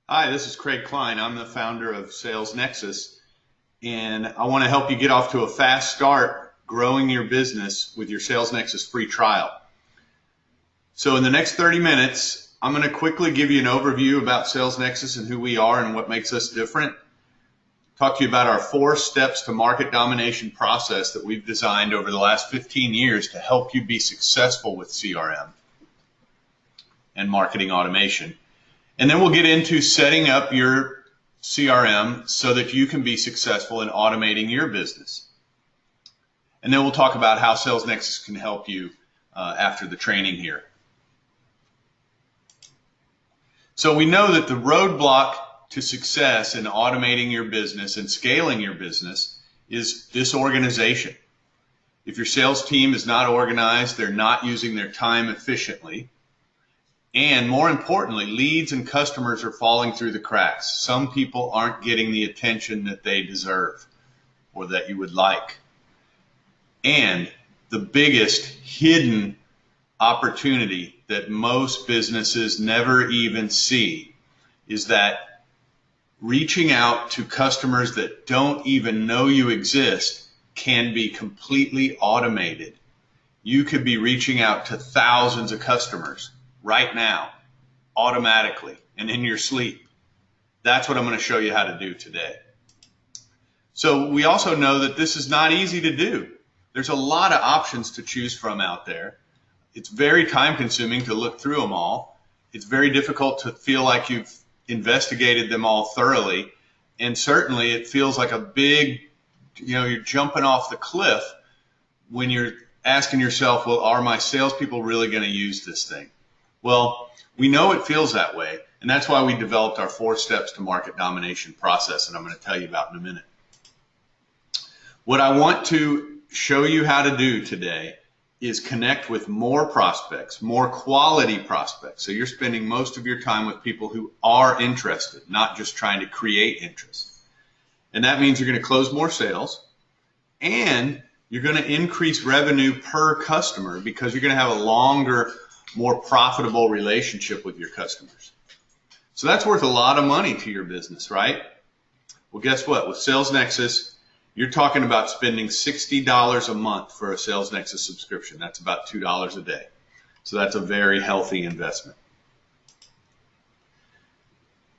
Hi, this is Craig Klein. I'm the founder of SalesNexus, and I want to help you get off to a fast start growing your business with your SalesNexus free trial. So in the next 30 minutes, I'm going to quickly give you an overview about SalesNexus and who we are and what makes us different. Talk to you about our 4 steps to market domination process that we've designed over the last 15 years to help you be successful with CRM and marketing automation. And then we'll get into setting up your CRM so that you can be successful in automating your business. And then we'll talk about how SalesNexus can help you after the training here. So we know that the roadblock to success in automating your business and scaling your business is disorganization. If your sales team is not organized, they're not using their time efficiently. And more importantly, leads and customers are falling through the cracks. Some people aren't getting the attention that they deserve or that you would like. And the biggest hidden opportunity that most businesses never even see is that reaching out to customers that don't even know you exist can be completely automated. You could be reaching out to thousands of customers right now, automatically, and in your sleep. That's what I'm going to show you how to do today. So we also know that this is not easy to do. There's a lot of options to choose from out there. It's very time consuming to look through them all. It's very difficult to feel like you've investigated them all thoroughly. And certainly it feels like a big, you're jumping off the cliff when you're asking yourself, well, are my salespeople really going to use this thing? Well, we know it feels that way, and that's why we developed our 4 steps to market domination process, and I'm going to tell you about in a minute. What I want to show you how to do today is connect with more prospects, more quality prospects. So you're spending most of your time with people who are interested, not just trying to create interest. And that means you're going to close more sales, and you're going to increase revenue per customer because you're going to have a longer, more profitable relationship with your customers. So that's worth a lot of money to your business, right? Well, guess what? With SalesNexus, you're talking about spending $60 a month for a SalesNexus subscription. That's about $2 a day. So that's a very healthy investment.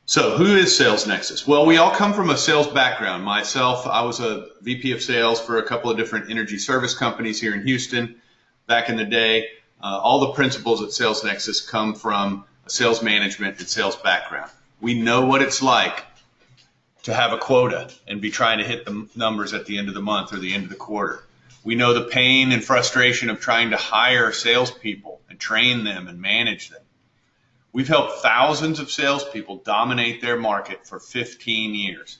So who is SalesNexus? Well, we all come from a sales background. Myself, I was a VP of sales for a couple of different energy service companies here in Houston back in the day. All the principles at SalesNexus come from a sales management and sales background. We know what it's like to have a quota and be trying to hit the numbers at the end of the month or the end of the quarter. We know the pain and frustration of trying to hire salespeople and train them and manage them. We've helped thousands of salespeople dominate their market for 15 years.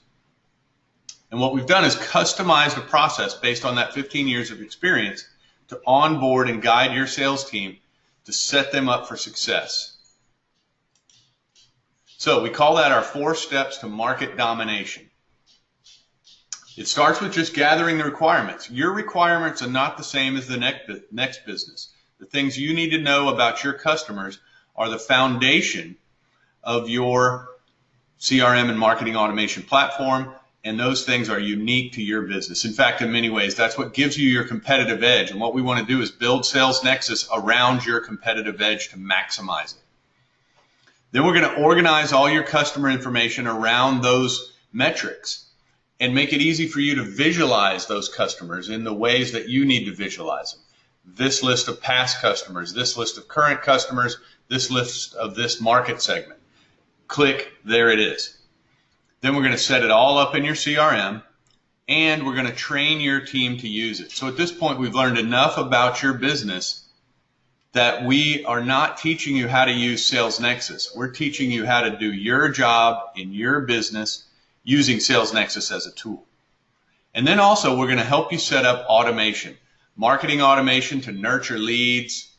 And what we've done is customized a process based on that 15 years of experience to onboard and guide your sales team to set them up for success. So we call that our 4 steps to market domination. It starts with just gathering the requirements. Your requirements are not the same as the next business. The things you need to know about your customers are the foundation of your CRM and marketing automation platform, and those things are unique to your business. In fact, in many ways, that's what gives you your competitive edge. And what we want to do is build SalesNexus around your competitive edge to maximize it. Then we're going to organize all your customer information around those metrics and make it easy for you to visualize those customers in the ways that you need to visualize them. This list of past customers, this list of current customers, this list of this market segment. Click, there it is. Then we're going to set it all up in your CRM, and we're going to train your team to use it. So at this point, we've learned enough about your business that we are not teaching you how to use SalesNexus. We're teaching you how to do your job in your business using SalesNexus as a tool. And then also, we're going to help you set up automation, marketing automation to nurture leads,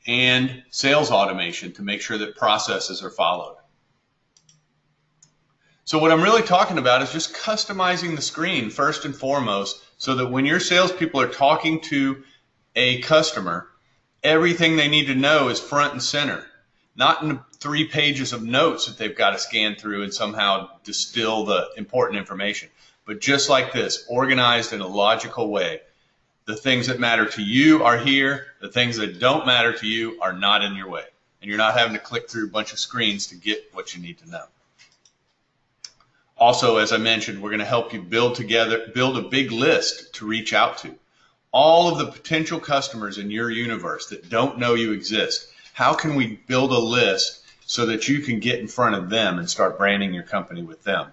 and sales automation to make sure that processes are followed. So what I'm really talking about is just customizing the screen first and foremost so that when your salespeople are talking to a customer, everything they need to know is front and center. not in 3 pages of notes that they've got to scan through and somehow distill the important information, but just like this, organized in a logical way. The things that matter to you are here. The things that don't matter to you are not in your way. And you're not having to click through a bunch of screens to get what you need to know. Also, as I mentioned, we're going to help you build a big list to reach out to. All of the potential customers in your universe that don't know you exist. How can we build a list so that you can get in front of them and start branding your company with them?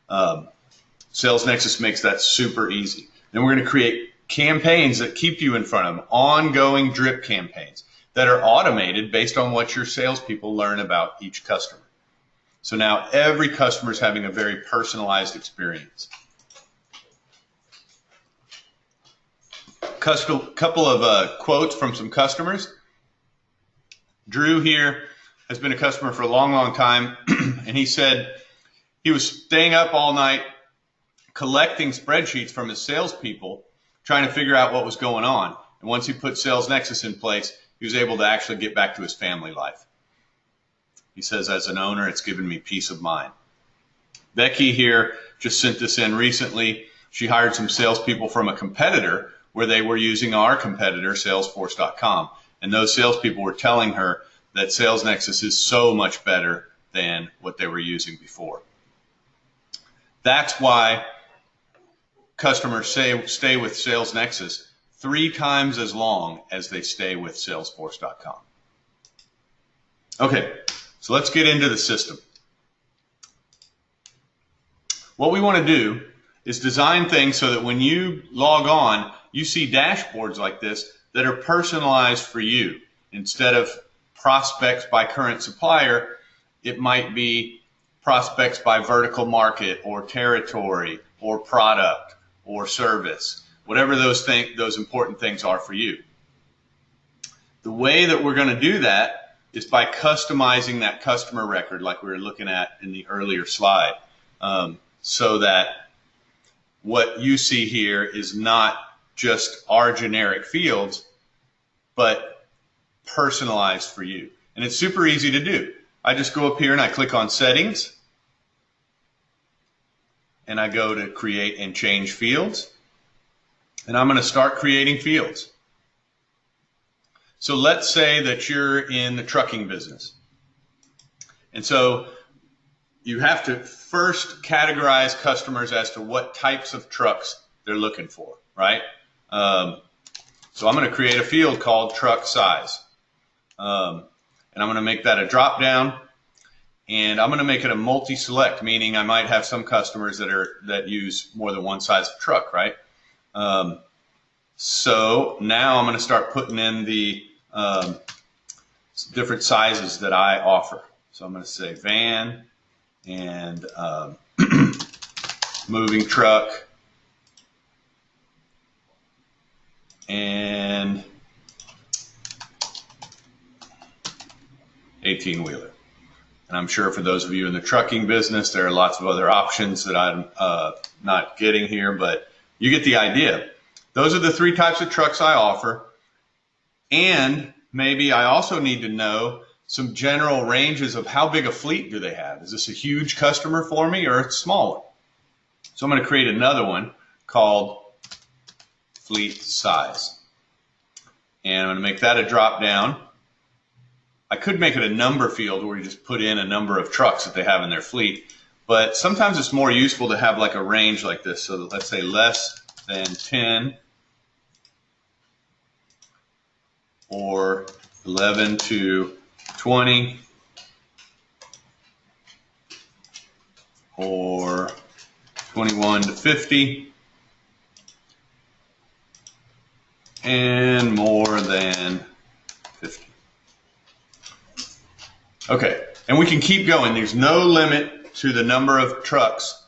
SalesNexus makes that super easy. Then we're going to create campaigns that keep you in front of them, ongoing drip campaigns that are automated based on what your salespeople learn about each customer. So now every customer is having a very personalized experience. Couple of quotes from some customers. Drew here has been a customer for a long, long time, and he said he was staying up all night collecting spreadsheets from his salespeople, trying to figure out what was going on. And once he put SalesNexus in place, he was able to actually get back to his family life. He says, as an owner, it's given me peace of mind. Becky here just sent this in recently. She hired some salespeople from a competitor where they were using our competitor, Salesforce.com. And those salespeople were telling her that SalesNexus is so much better than what they were using before. That's why customers stay with SalesNexus 3 times as long as they stay with Salesforce.com. Okay, so let's get into the system. What we want to do is design things so that when you log on, you see dashboards like this that are personalized for you. Instead of prospects by current supplier, it might be prospects by vertical market or territory or product or service, whatever those important things are for you. The way that we're going to do that is by customizing that customer record like we were looking at in the earlier slide, so that what you see here is not just our generic fields, but personalized for you. And it's super easy to do. I just go up here and I click on settings, and I go to create and change fields, and I'm going to start creating fields. So let's say that you're in the trucking business. And so you have to first categorize customers as to what types of trucks they're looking for, right? So I'm going to create a field called truck size. And I'm going to make that a drop down, and I'm going to make it a multi-select, meaning I might have some customers that use more than one size of truck, right? So now I'm going to start putting in the different sizes that I offer. So I'm going to say van and moving truck and 18-wheeler. And I'm sure for those of you in the trucking business, there are lots of other options that I'm not getting here, but you get the idea. Those are the 3 types of trucks I offer. And maybe I also need to know some general ranges of how big a fleet do they have. Is this a huge customer for me or a small one? So I'm going to create another one called fleet size. And I'm going to make that a drop down. I could make it a number field where you just put in a number of trucks that they have in their fleet, but sometimes it's more useful to have like a range like this. So that, let's say less than 10 or 11 to 20 or 21 to 50 and more than 50. Okay, and we can keep going. There's no limit to the number of trucks.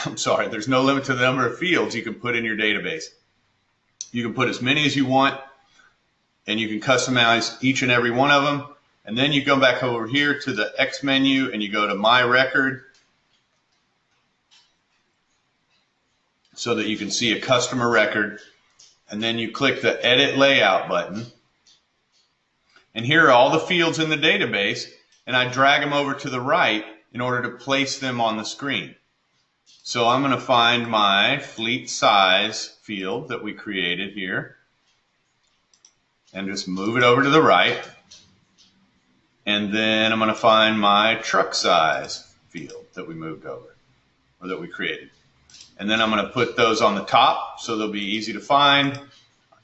I'm sorry, there's no limit to the number of fields you can put in your database. You can put as many as you want, and you can customize each and every one of them. And then you go back over here to the X menu and you go to My Record so that you can see a customer record. And then you click the Edit Layout button. And here are all the fields in the database, and I drag them over to the right in order to place them on the screen. So I'm going to find my fleet size field that we created here and just move it over to the right. And then I'm going to find my truck size field that we moved over, or that we created. And then I'm going to put those on the top so they'll be easy to find.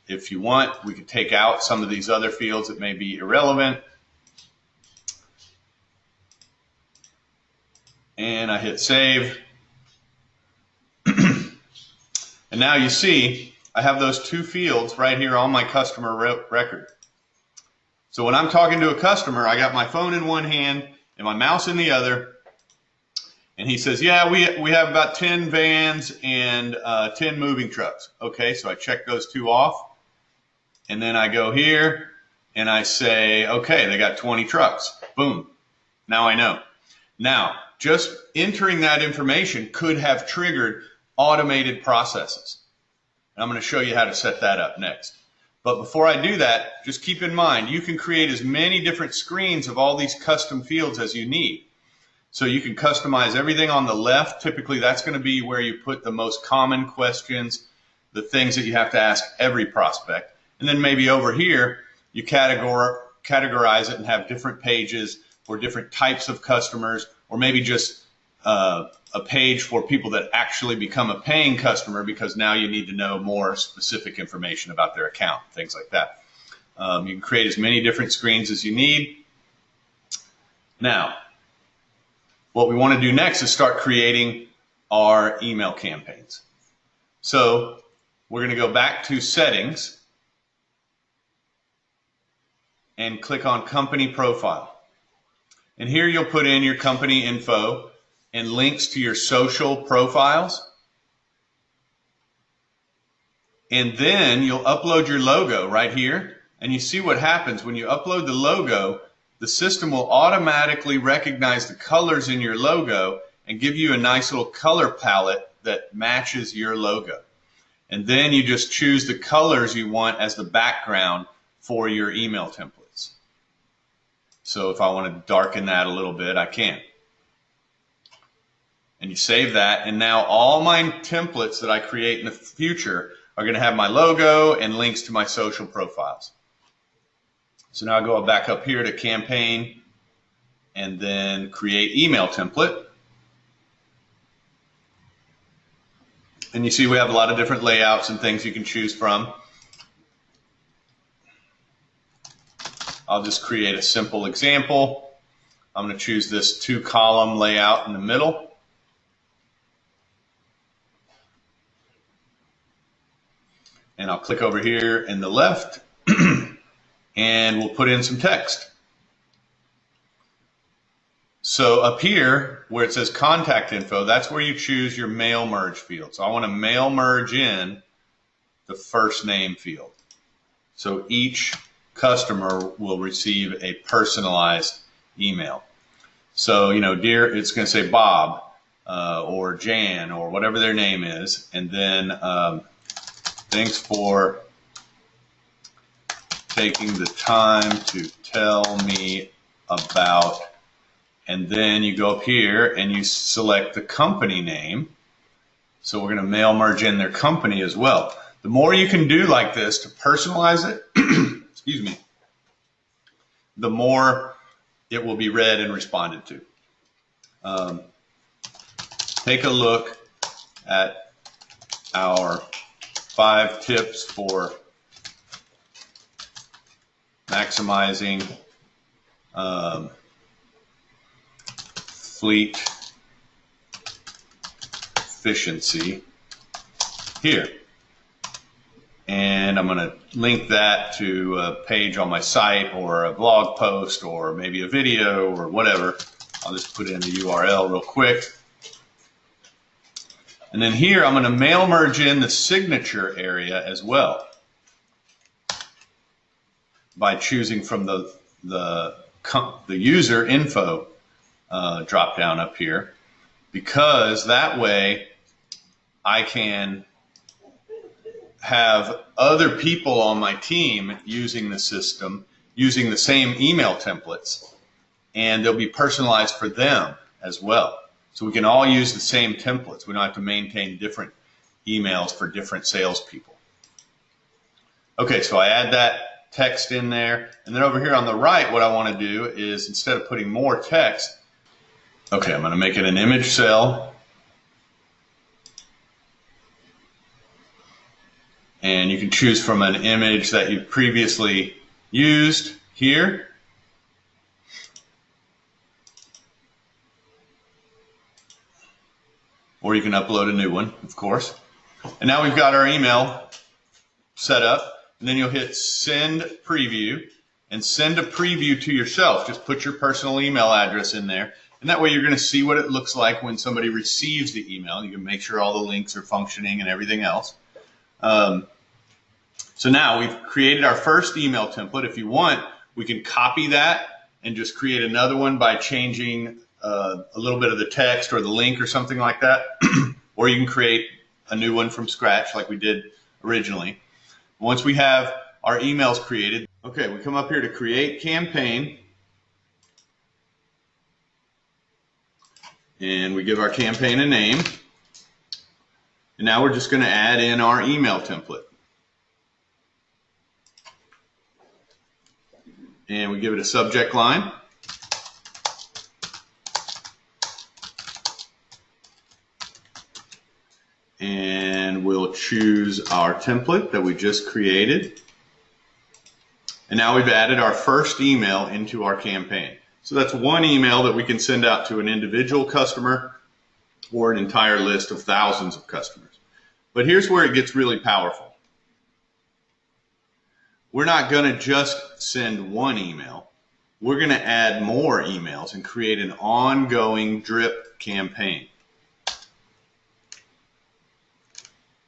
If you want, we could take out some of these other fields that may be irrelevant. And I hit save. And now you see I have those two fields right here on my customer record. So when I'm talking to a customer, I got my phone in one hand and my mouse in the other. And he says, yeah, we have about 10 vans and 10 moving trucks. Okay, so I check those two off. And then I go here and I say, okay, they got 20 trucks. Boom. Now I know. Now, just entering that information could have triggered automated processes. And I'm going to show you how to set that up next. But before I do that, just keep in mind, you can create as many different screens of all these custom fields as you need. So you can customize everything on the left. Typically, that's going to be where you put the most common questions, the things that you have to ask every prospect. And then maybe over here, you categorize it and have different pages for different types of customers, or maybe just a page for people that actually become a paying customer, because now you need to know more specific information about their account, things like that. You can create as many different screens as you need. Now, what we want to do next is start creating our email campaigns. So we're going to go back to settings and click on company profile. And here you'll put in your company info and links to your social profiles. And then you'll upload your logo right here. And you see what happens when you upload the logo. The system will automatically recognize the colors in your logo and give you a nice little color palette that matches your logo. And then you just choose the colors you want as the background for your email templates. So if I want to darken that a little bit, I can. And you save that, and now all my templates that I create in the future are going to have my logo and links to my social profiles. So now I go back up here to campaign and then create email template. And you see we have a lot of different layouts and things you can choose from. I'll just create a simple example. I'm going to choose this 2-column layout in the middle. And I'll click over here in the left and we'll put in some text. So up here where it says contact info, that's where you choose your mail merge field. So I want to mail merge in the first name field. So each customer will receive a personalized email. So, you know, dear, it's going to say Bob or Jan or whatever their name is. And then thanks for taking the time to tell me about, and then you go up here and you select the company name. So we're going to mail merge in their company as well. The more you can do like this to personalize it, excuse me, the more it will be read and responded to. Take a look at our 5 tips for maximizing fleet efficiency here. And I'm going to link that to a page on my site or a blog post or maybe a video or whatever. I'll just put in the URL real quick. And then here I'm going to mail merge in the signature area as well by choosing from the user info drop down up here, because that way I can have other people on my team using the system using the same email templates, and they'll be personalized for them as well. So we can all use the same templates. We don't have to maintain different emails for different salespeople. Okay, so I add that text in there. And then over here on the right, what I want to do is, instead of putting more text, okay, I'm going to make it an image cell. And you can choose from an image that you've previously used here. Or you can upload a new one, of course. And now we've got our email set up. And then you'll hit send preview and send a preview to yourself. Just put your personal email address in there. And that way you're going to see what it looks like when somebody receives the email. You can make sure all the links are functioning and everything else. So now we've created our first email template. If you want, we can copy that and just create another one by changing a little bit of the text or the link or something like that. Or you can create a new one from scratch like we did originally. Once we have our emails created, okay, we come up here to create campaign. And we give our campaign a name. And now we're just going to add in our email template. And we give it a subject line. And we'll choose our template that we just created. And now we've added our first email into our campaign. So that's one email that we can send out to an individual customer or an entire list of thousands of customers. But here's where it gets really powerful. We're not going to just send one email. We're going to add more emails and create an ongoing drip campaign.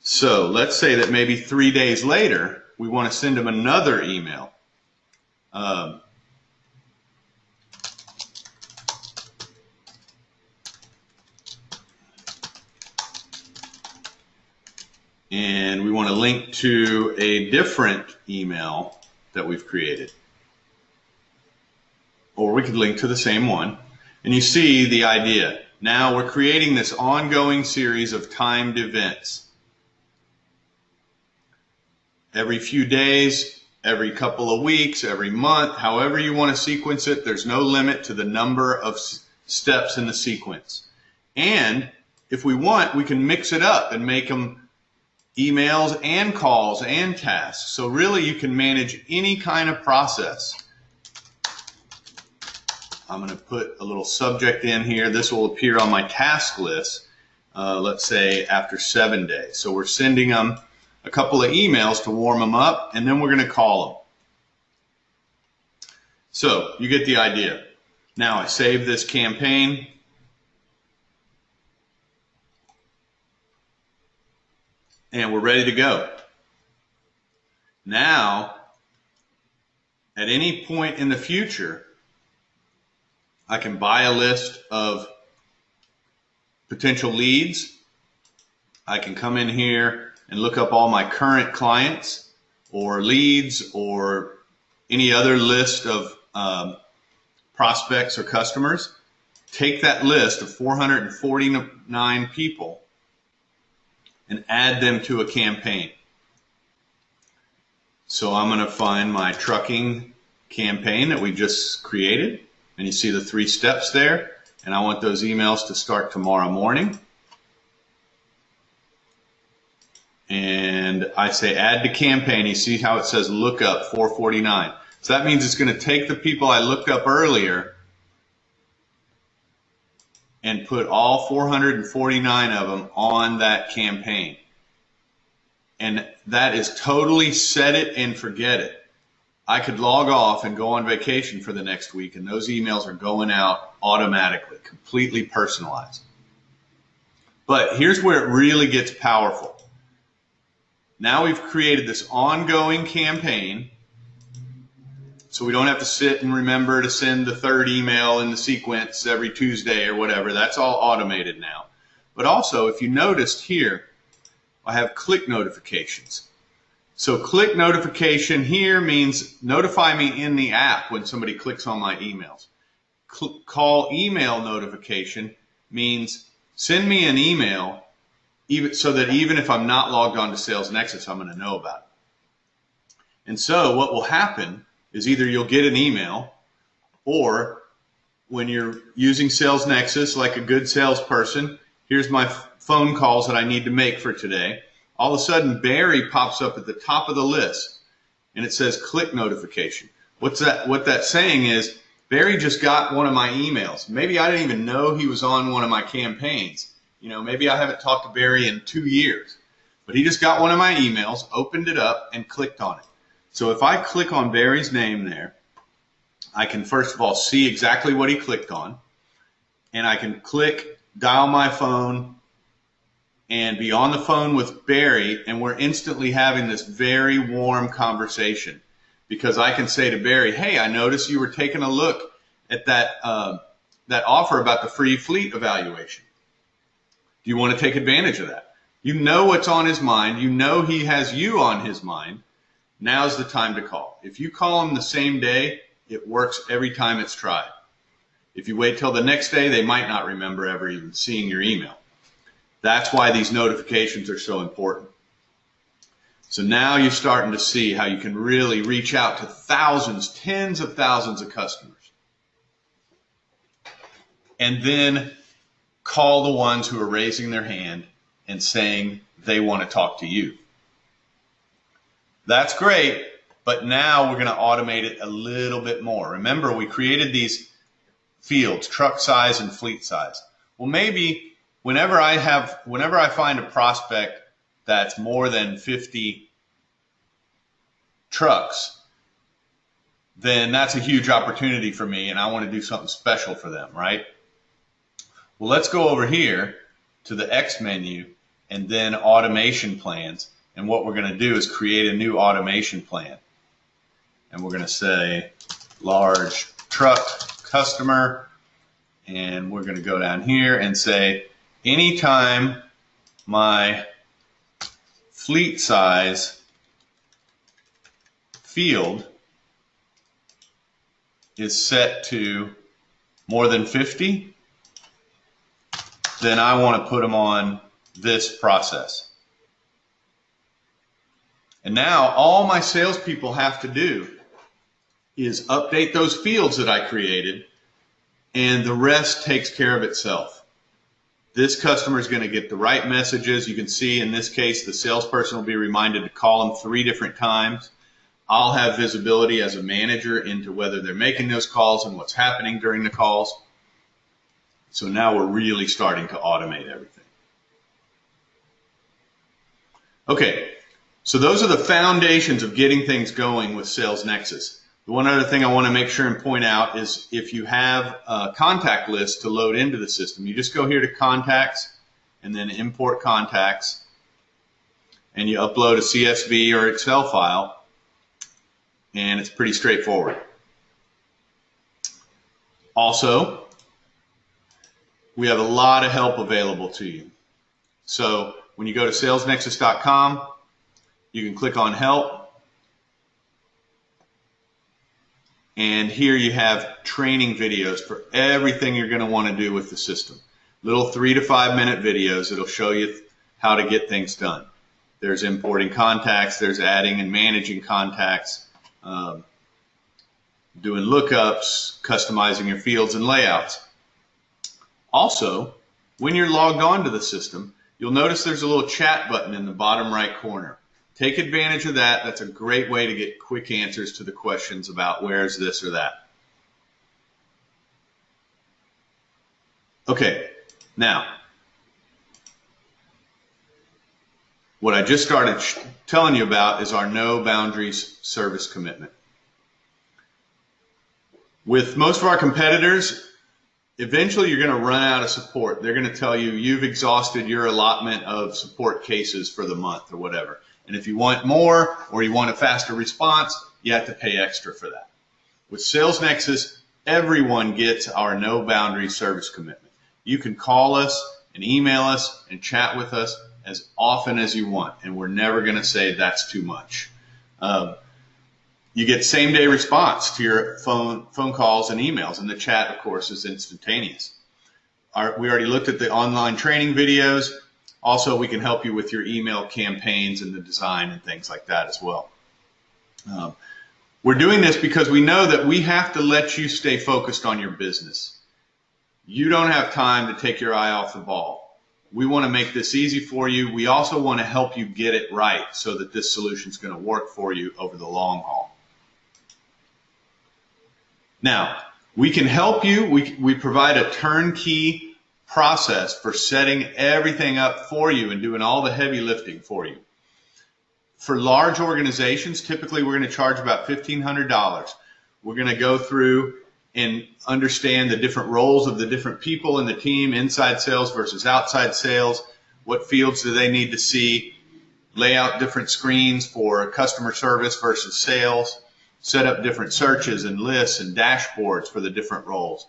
So let's say that maybe 3 days later, we want to send them another email. And we want to link to a different email that we've created. Or we could link to the same one. And you see the idea. Now we're creating this ongoing series of timed events. Every few days, every couple of weeks, every month, however you want to sequence it, there's no limit to the number of steps in the sequence. And if we want, we can mix it up and make them emails and calls and tasks. So really you can manage any kind of process. I'm going to put a little subject in here. This will appear on my task list, let's say after 7 days. So we're sending them a couple of emails to warm them up, and then we're going to call them. So you get the idea. Now I save this campaign. And we're ready to go. Now, at any point in the future, I can buy a list of potential leads. I can come in here and look up all my current clients or leads or any other list of prospects or customers. Take that list of 449 people and add them to a campaign. So I'm going to find my trucking campaign that we just created, and you see the 3 steps there, and I want those emails to start tomorrow morning. And I say add to campaign. You see how it says look up 449. So that means it's going to take the people I looked up earlier and put all 449 of them on that campaign. And that is totally set it and forget it. I could log off and go on vacation for the next week, and those emails are going out automatically, completely personalized. But here's where it really gets powerful. Now we've created this ongoing campaign, so we don't have to sit and remember to send the 3rd email in the sequence every Tuesday or whatever. That's all automated now. But also, if you noticed here, I have click notifications. So click notification here means notify me in the app when somebody clicks on my emails. Call email notification means send me an email even so that even if I'm not logged on to SalesNexus, I'm going to know about it. And so what will happen is either you'll get an email, or when you're using SalesNexus like a good salesperson, here's my phone calls that I need to make for today. All of a sudden, Barry pops up at the top of the list, and it says click notification. What that's saying is Barry just got one of my emails. Maybe I didn't even know he was on one of my campaigns. Maybe I haven't talked to Barry in 2 years, but he just got one of my emails, opened it up, and clicked on it. So if I click on Barry's name there, I can first of all see exactly what he clicked on, and I can click dial my phone and be on the phone with Barry, and we're instantly having this very warm conversation, because I can say to Barry, hey, I noticed you were taking a look at that offer about the free fleet evaluation. Do you want to take advantage of that? You know what's on his mind. You know he has you on his mind. Now's the time to call. If you call him the same day, it works every time it's tried. If you wait till the next day, they might not remember ever even seeing your email. That's why these notifications are so important. So now you're starting to see how you can really reach out to thousands, tens of thousands of customers. And then call the ones who are raising their hand and saying they want to talk to you. That's great, but now we're going to automate it a little bit more. Remember, we created these fields, truck size and fleet size. Well, maybe whenever I find a prospect that's more than 50 trucks, then that's a huge opportunity for me, and I want to do something special for them, right? Well, let's go over here to the X menu and then automation plans. And what we're going to do is create a new automation plan. And we're going to say large truck customer. And we're going to go down here and say anytime my fleet size field is set to more than 50, then I want to put them on this process. And now all my salespeople have to do is update those fields that I created, and the rest takes care of itself. This customer is going to get the right messages. You can see in this case, the salesperson will be reminded to call them 3 different times. I'll have visibility as a manager into whether they're making those calls and what's happening during the calls. So now we're really starting to automate everything. Okay, so those are the foundations of getting things going with SalesNexus. The one other thing I want to make sure and point out is if you have a contact list to load into the system, you just go here to contacts and then import contacts, and you upload a CSV or Excel file, and it's pretty straightforward. Also, we have a lot of help available to you. So when you go to salesnexus.com, you can click on help, and here you have training videos for everything you're going to want to do with the system. Little 3 to 5 minute videos that'll show you how to get things done. There's importing contacts, there's adding and managing contacts, doing lookups, customizing your fields and layouts. Also, when you're logged on to the system, you'll notice there's a little chat button in the bottom right corner. Take advantage of that. That's a great way to get quick answers to the questions about where's this or that. Okay, now, what I just started telling you about is our no boundaries service commitment. With most of our competitors, eventually you're going to run out of support. They're going to tell you you've exhausted your allotment of support cases for the month or whatever. And if you want more or you want a faster response, you have to pay extra for that. With SalesNexus, everyone gets our no boundaries service commitment. You can call us and email us and chat with us as often as you want, and we're never going to say that's too much. You get same-day response to your phone calls and emails, and the chat, of course, is instantaneous. We already looked at the online training videos. Also, we can help you with your email campaigns and the design and things like that as well. We're doing this because we know that we have to let you stay focused on your business. You don't have time to take your eye off the ball. We want to make this easy for you. We also want to help you get it right so that this solution is going to work for you over the long haul. Now, we can help you. We provide a turnkey process for setting everything up for you and doing all the heavy lifting for you. For large organizations, typically we're going to charge about $1,500. We're going to go through and understand the different roles of the different people in the team, inside sales versus outside sales. What fields do they need to see? Lay out different screens for customer service versus sales. Set up different searches and lists and dashboards for the different roles.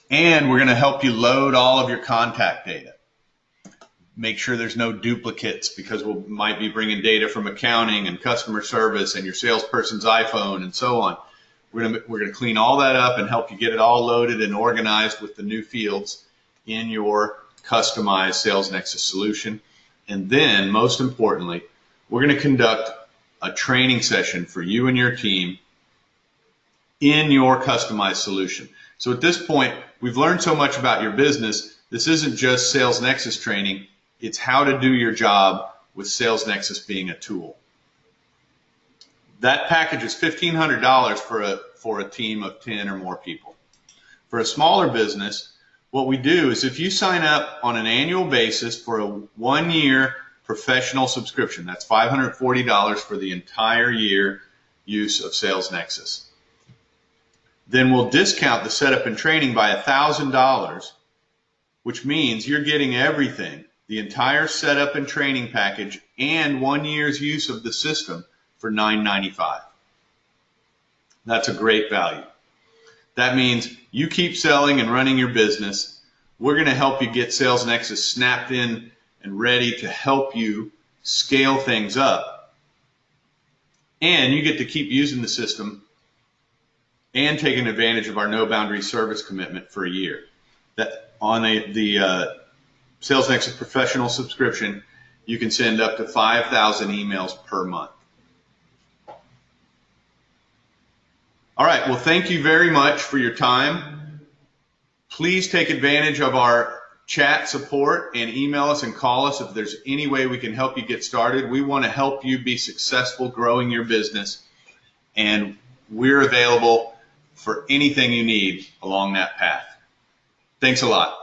And we're going to help you load all of your contact data. Make sure there's no duplicates, because we might be bringing data from accounting and customer service and your salesperson's iPhone and so on. We're going to clean all that up and help you get it all loaded and organized with the new fields in your customized SalesNexus solution. And then, most importantly, we're going to conduct a training session for you and your team in your customized solution. So at this point, we've learned so much about your business. This isn't just SalesNexus training. It's how to do your job with SalesNexus being a tool. That package is $1,500 for a team of 10 or more people. For a smaller business, what we do is if you sign up on an annual basis for a 1-year professional subscription, that's $540 for the entire year use of SalesNexus. Then we'll discount the setup and training by $1,000, which means you're getting everything, the entire setup and training package and 1 year's use of the system for $995. That's a great value. That means you keep selling and running your business. We're going to help you get SalesNexus snapped in and ready to help you scale things up. And you get to keep using the system and taking advantage of our no boundary service commitment for a year. That on the SalesNexus professional subscription, you can send up to 5,000 emails per month. All right, well, thank you very much for your time. Please take advantage of our chat support and email us and call us if there's any way we can help you get started. We want to help you be successful growing your business, and we're available for anything you need along that path. Thanks a lot.